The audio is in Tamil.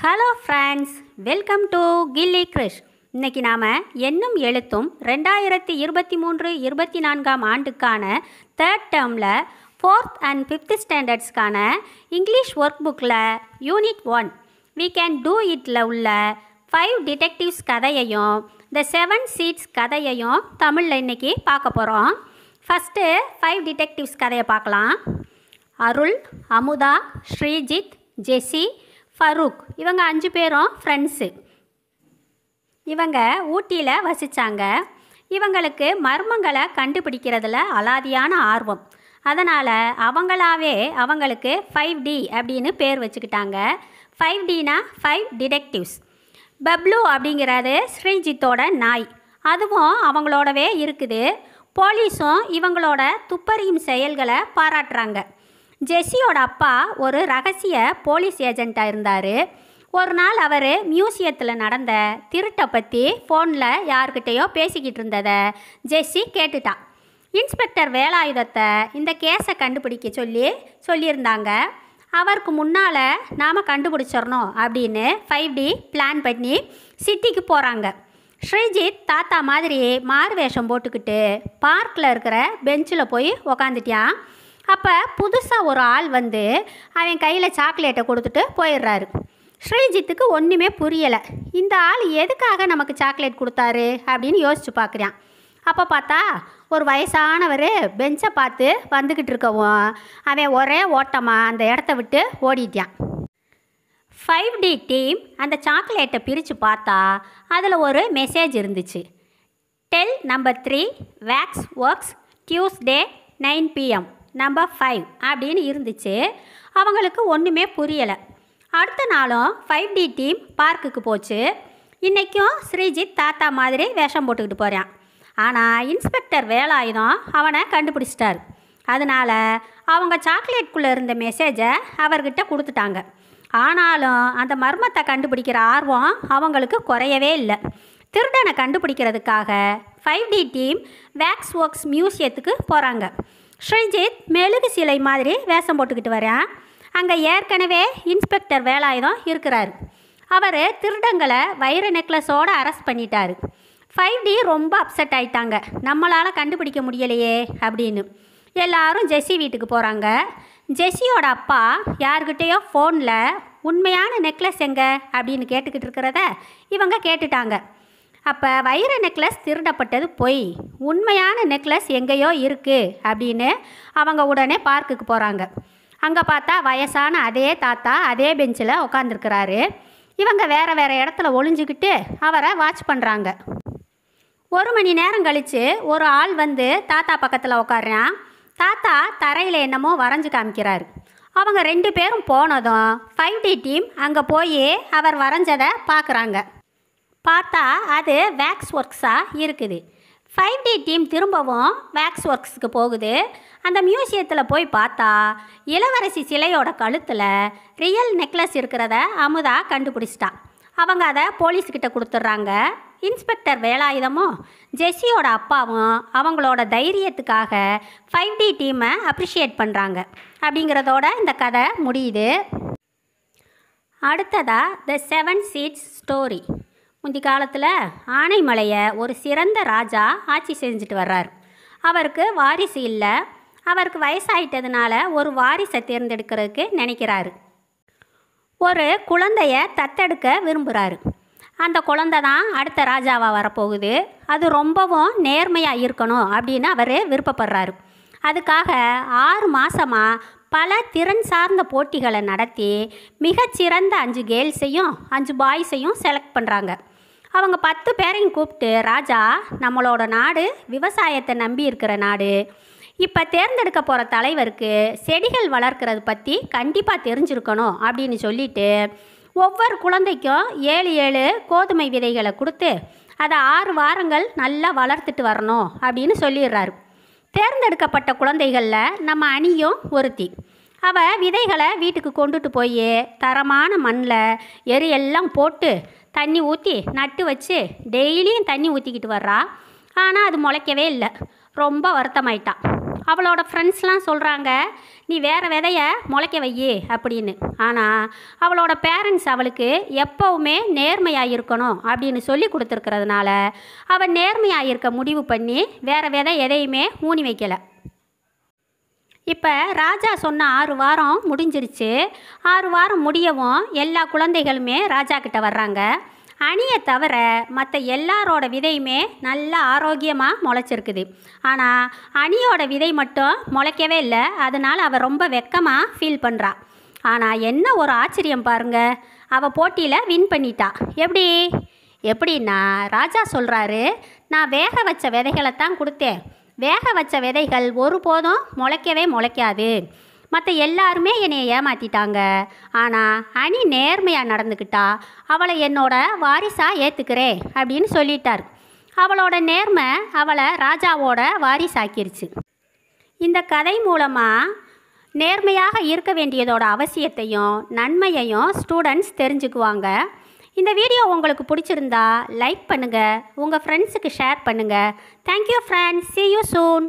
ஹலோ ஃப்ரெண்ட்ஸ், வெல்கம் டு கில்லி கிரிஷ். இன்றைக்கி நாம் எண்ணும் எழுத்தும் 2023-24 ஆண்டுக்கான தேர்ட் டேர்மில் 4th and 5th ஸ்டாண்டர்ட்ஸ்க்கான இங்கிலீஷ் ஒர்க் புக்கில் யூனிட் 1 We Can Do Itல உள்ள 5 டிடெக்டிவ்ஸ் கதையையும் The 7 Seeds கதையையும் தமிழில் இன்றைக்கி பார்க்க போகிறோம். ஃபஸ்ட்டு 5 டிடெக்டிவ்ஸ் கதையை பார்க்கலாம். அருள், அமுதா, ஸ்ரீஜித், ஜெசி, ஃபரூக் இவங்க 5 பேரும் ஃப்ரெண்ட்ஸு. இவங்க ஊட்டியில் வசித்தாங்க. இவங்களுக்கு மர்மங்களை கண்டுபிடிக்கிறதுல அலாதியான ஆர்வம். அதனால் அவங்களாவே அவங்களுக்கு 5D அப்படின்னு பேர் வச்சுக்கிட்டாங்க. 5Dனா 5 டிடெக்டிவ்ஸ். பப்ளு அப்படிங்கிறது ஸ்ரீஜித்தோட நாய். அதுவும் அவங்களோடவே இருக்குது. போலீஸும் இவங்களோட துப்பறியும் செயல்களை பாராட்டுறாங்க. ஜெஸ்ஸியோட அப்பா ஒரு ரகசிய போலீஸ் ஏஜெண்ட்டாக இருந்தார். ஒரு நாள் அவர் மியூசியத்தில் நடந்த திருட்டை பற்றி ஃபோனில் யார்கிட்டையோ பேசிக்கிட்டு இருந்ததை ஜெஸ்ஸி கேட்டுட்டான். இன்ஸ்பெக்டர் வேலாயுதத்தை இந்த கேஸை கண்டுபிடிக்க சொல்லியிருந்தாங்க. அவருக்கு முன்னால் நாம் கண்டுபிடிச்சிடணும் அப்படின்னு 5D பிளான் பண்ணி சிட்டிக்கு போகிறாங்க. ஸ்ரீஜித் தாத்தா மாதிரி மாறு வேஷம் போட்டுக்கிட்டு பார்க்கில் இருக்கிற பெஞ்சில் போய் உக்காந்துட்டியான். அப்போ புதுசாக ஒரு ஆள் வந்து அவன் கையில் சாக்லேட்டை கொடுத்துட்டு போயிடுறாரு. ஸ்ரீஜித்துக்கு ஒன்றுமே புரியலை. இந்த ஆள் எதுக்காக நமக்கு சாக்லேட் கொடுத்தாரு அப்படின்னு யோசித்து பார்க்குறான். அப்போ பார்த்தா ஒரு வயசானவர் பெஞ்சை பார்த்து வந்துக்கிட்டு இருக்கவும் அவன் ஒரே ஓட்டமாக அந்த இடத்த விட்டு ஓடிட்டான். 5D டீம் அந்த சாக்லேட்டை பிரித்து பார்த்தா அதில் ஒரு மெசேஜ் இருந்துச்சு. Tell number 3 wax works Tuesday 9 PM number 5 அப்படின்னு இருந்துச்சு. அவங்களுக்கு ஒன்றுமே புரியலை. அடுத்த நாளும் 5D டீம் பார்க்குக்கு போச்சு. இன்றைக்கும் ஸ்ரீஜித் தாத்தா மாதிரி வேஷம் போட்டுக்கிட்டு போகிறான். ஆனால் இன்ஸ்பெக்டர் வேலாயுதம் அவனை கண்டுபிடிச்சிட்டார். அதனால் அவங்க சாக்லேட்குள்ளே இருந்த மெசேஜை அவர்கிட்ட கொடுத்துட்டாங்க. ஆனாலும் அந்த மர்மத்தை கண்டுபிடிக்கிற ஆர்வம் அவங்களுக்கு குறையவே இல்லை. திருடனை கண்டுபிடிக்கிறதுக்காக 5D டீம் வேக்ஸ் ஒர்க்ஸ் மியூசியத்துக்கு போகிறாங்க. ஸ்ரீஜித் மெழுகு சிலை மாதிரி வேஷம் போட்டுக்கிட்டு வரான். அங்கே ஏற்கனவே இன்ஸ்பெக்டர் வேலாயுதம் இருக்கிறார். அவர் திருடங்களை வைர நெக்லஸோடு அரெஸ்ட் பண்ணிட்டார். 5D ரொம்ப அப்செட் ஆகிட்டாங்க. நம்மளால் கண்டுபிடிக்க முடியலையே அப்படின்னு. எல்லாரும் ஜெஸ்ஸி வீட்டுக்கு போகிறாங்க. ஜெஸ்ஸியோட அப்பா யார்கிட்டையோ ஃபோனில் உண்மையான நெக்லஸ் எங்கே அப்படின்னு கேட்டுக்கிட்டு இருக்கிறத இவங்க கேட்டுட்டாங்க. அப்போ வைர நெக்லஸ் திருடப்பட்டது பொய், உண்மையான நெக்லஸ் எங்கேயோ இருக்குது அப்படின்னு அவங்க உடனே பார்க்குக்கு போகிறாங்க. அங்கே பார்த்தா வயசான அதே தாத்தா அதே பெஞ்சில் உட்காந்துருக்கிறாரு. இவங்க வேறு இடத்துல ஒளிஞ்சிக்கிட்டு அவரை வாட்ச் பண்ணுறாங்க. 1 மணி நேரம் கழித்து ஒரு ஆள் வந்து தாத்தா பக்கத்தில் உட்கார்றான். தாத்தா தரையில் என்னமோ வரைஞ்சி காமிக்கிறாரு. அவங்க 2 பேரும் போனதும் 5D டீம் அங்கே போய் அவர் வரைஞ்சதை பார்க்குறாங்க. பார்த்தா அது வேக்ஸ் ஒர்க்ஸாக இருக்குது. 5D டீம் திரும்பவும் வேக்ஸ் ஒர்க்ஸுக்கு போகுது. அந்த மியூசியத்தில் போய் பார்த்தா இளவரசி சிலையோட கழுத்தில் ரியல் நெக்லஸ் இருக்கிறத அமுதா கண்டுபிடிச்சிட்டான். அவங்க அதை போலீஸ்கிட்ட கொடுத்துட்றாங்க. இன்ஸ்பெக்டர் வேலாயுதமும் ஜெஸ்ஸியோட அப்பாவும் அவங்களோட தைரியத்துக்காக 5D டீமை அப்ரிஷியேட் பண்ணுறாங்க. அப்படிங்கிறதோட இந்த கதை முடியுது. அடுத்ததாக The 7 Seeds ஸ்டோரி. முந்தி காலத்தில் ஆனைமலையை ஒரு சிறந்த ராஜா ஆட்சி செஞ்சுட்டு வர்றார். அவருக்கு வாரிசு இல்லை. அவருக்கு வயசாயிட்டதுனால ஒரு வாரிசை தேர்ந்தெடுக்கிறதுக்கு நினைக்கிறாரு. ஒரு குழந்தைய தத்தெடுக்க விரும்புகிறாரு. அந்த குழந்தை தான் அடுத்த ராஜாவாக வரப்போகுது. அது ரொம்பவும் நேர்மையாக இருக்கணும் அப்படின்னு அவர் விருப்பப்படுறாரு. அதுக்காக 6 மாதமாக பல திறன் சார்ந்த போட்டிகளை நடத்தி மிகச்சிறந்த 5 கேர்ள்ஸையும் 5 பாய்ஸையும் செலக்ட் பண்ணுறாங்க. அவங்க 10 பேரையும் கூப்பிட்டு, ராஜா, நம்மளோட நாடு விவசாயத்தை நம்பி இருக்கிற நாடு. இப்போ தேர்ந்தெடுக்க போகிற தலைவருக்கு செடிகள் வளர்க்குறது பற்றி கண்டிப்பாக தெரிஞ்சிருக்கணும் அப்படின்னு சொல்லிட்டு ஒவ்வொரு குழந்தைக்கும் 7 கோதுமை விதைகளை கொடுத்து அதை 6 வாரங்கள் நல்லா வளர்த்துட்டு வரணும் அப்படின்னு சொல்லிடுறாரு. தேர்ந்தெடுக்கப்பட்ட குழந்தைகளில் நம்ம அணியும் ஒருத்தி. அவள் விதைகளை வீட்டுக்கு கொண்டுட்டு போய் தரமான மண்ணில் எரியெல்லாம் போட்டு தண்ணி ஊற்றி நட்டு வச்சு டெய்லியும் தண்ணி ஊற்றிக்கிட்டு வர்றா. ஆனால் அது முளைக்கவே இல்லை. ரொம்ப வருத்தமாயிட்டான். அவளோட ஃப்ரெண்ட்ஸ்லாம் சொல்கிறாங்க, நீ வேறு விதையை முளைக்க வையி அப்படின்னு. ஆனால் அவளோட பேரண்ட்ஸ் அவளுக்கு எப்போவுமே நேர்மையாக இருக்கணும் அப்படின்னு சொல்லி கொடுத்துருக்கிறதுனால அவள் நேர்மையாக இருக்க முடிவு பண்ணி வேறு விதை எதையுமே ஊனி வைக்கலை. இப்போ ராஜா சொன்ன 6 வாரம் முடிஞ்சிருச்சு. 6 வாரம் முடியவும் எல்லா குழந்தைகளுமே ராஜா கிட்ட வர்றாங்க. அணியை தவிர மற்ற எல்லாரோட விதையுமே நல்லா ஆரோக்கியமாக முளைச்சிருக்குது. ஆனால் அணியோட விதை மட்டும் முளைக்கவே இல்லை. அதனால் அவள் ரொம்ப வெக்கமாக ஃபீல் பண்ணுறா. ஆனால் என்ன ஒரு ஆச்சரியம் பாருங்க, அவள் போட்டியில் வின் பண்ணிட்டா. எப்படின்னா ராஜா சொல்கிறாரு, நான் வேக வச்ச விதைகளை தான் கொடுத்தேன். வேக வச்ச விதைகள் ஒருபோதும் முளைக்காது. மற்ற எல்லாருமே என்னை ஏமாற்றிட்டாங்க. ஆனால் அணி நேர்மையாக நடந்துக்கிட்டா அவளை என்னோட வாரிசாக ஏற்றுக்கிறேன் அப்படின்னு சொல்லிட்டார். அவளோட நேர்மை அவளை ராஜாவோட வாரிசாக்கிருச்சு. இந்த கதை மூலமாக நேர்மையாக இருக்க வேண்டியதோட அவசியத்தையும் நன்மையையும் ஸ்டூடெண்ட்ஸ் தெரிஞ்சுக்குவாங்க. இந்த வீடியோ உங்களுக்கு பிடிச்சிருந்தா லைக் பண்ணுங்கள், உங்கள் ஃப்ரெண்ட்ஸுக்கு ஷேர் பண்ணுங்கள். Thank you friends, see you soon.